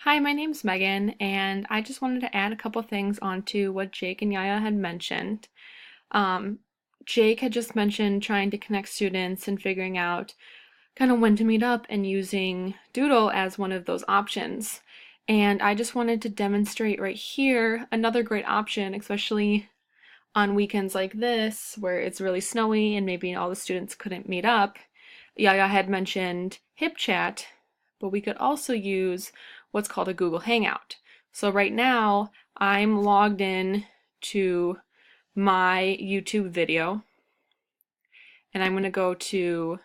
Hi, my name's Megan, and I just wanted to add a couple things onto what Jake and Yaya had mentioned. Um, Jake had just mentioned trying to connect students and figuring out kind of when to meet up and using Doodle as one of those options. And I just wanted to demonstrate right here another great option, especially on weekends like this where it's really snowy and maybe all the students couldn't meet up. Yaya had mentioned HipChat, but we could also use what's called a Google Hangout. So right now I'm logged in to my YouTube video and I'm going to go to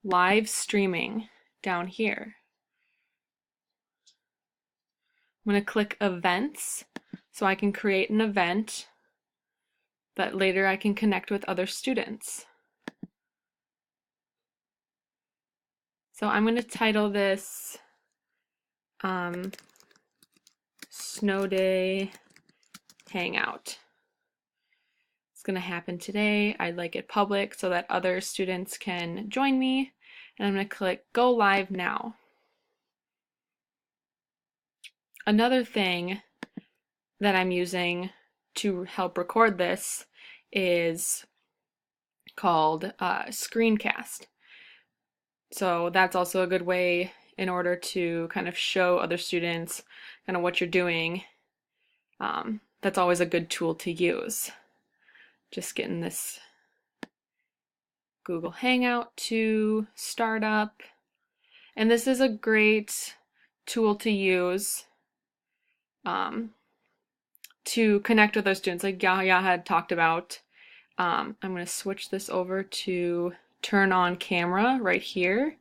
live streaming down here. I'm going to click events so I can create an event that later I can connect with other students. So I'm going to title this Snow Day Hangout. It's going to happen today. I'd like it public so that other students can join me. And I'm going to click Go Live Now. Another thing that I'm using to help record this is called Screencast. So that's also a good way in order to kind of show other students kind of what you're doing. That's always a good tool to use. Just getting this Google Hangout to start up. And this is a great tool to use to connect with those students, like Yahya had talked about. I'm going to switch this over to turn on camera right here.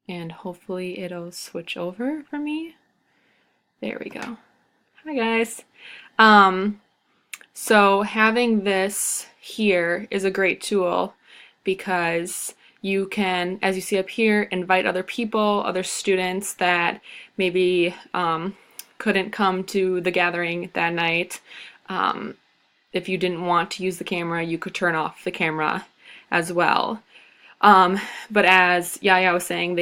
And hopefully it'll switch over for me. There we go. Hi guys. So having this here is a great tool because you can, as you see up here, invite other people, other students that maybe couldn't come to the gathering that night. If you didn't want to use the camera, you could turn off the camera as well. But as Yaya was saying,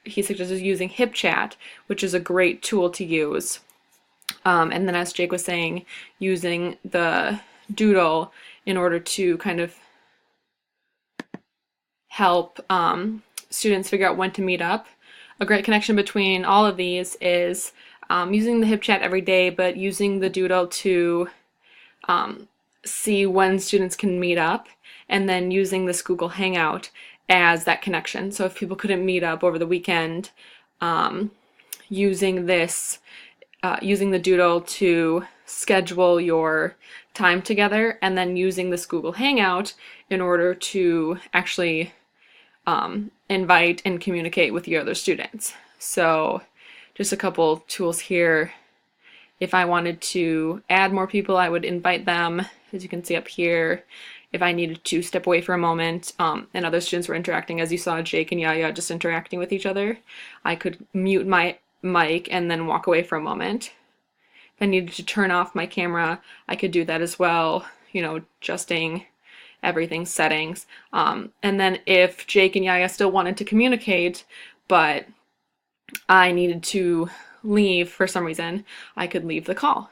he suggested using HipChat, which is a great tool to use. And then as Jake was saying, using the Doodle in order to kind of help students figure out when to meet up. A great connection between all of these is using the HipChat every day, but using the Doodle to see when students can meet up, and then using this Google Hangout as that connection. So if people couldn't meet up over the weekend, using the Doodle to schedule your time together, and then using this Google Hangout in order to actually invite and communicate with your other students. So just a couple tools here. If I wanted to add more people, I would invite them, as you can see up here. If I needed to step away for a moment and other students were interacting, as you saw Jake and Yaya just interacting with each other, I could mute my mic and then walk away for a moment. If I needed to turn off my camera, I could do that as well, adjusting everything's settings. And then if Jake and Yaya still wanted to communicate, but I needed to leave for some reason, I could leave the call.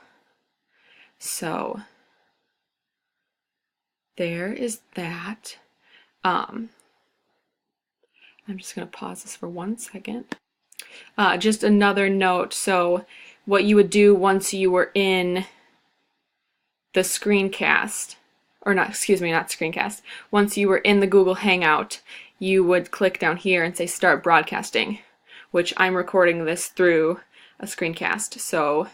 So there is that. I'm just going to pause this for 1 second. Just another note, so what you would do once you were in the screencast, or not, excuse me, not screencast, once you were in the Google Hangout, you would click down here and say start broadcasting, which I'm recording this through a screencast, so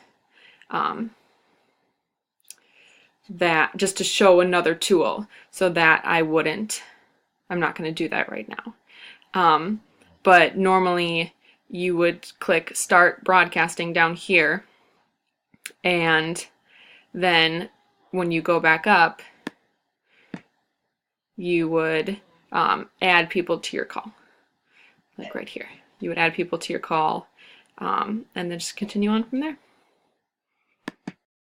that just to show another tool, so that I'm not going to do that right now. But normally you would click start broadcasting down here, and then when you go back up, you would add people to your call, like right here. You would add people to your call, and then just continue on from there.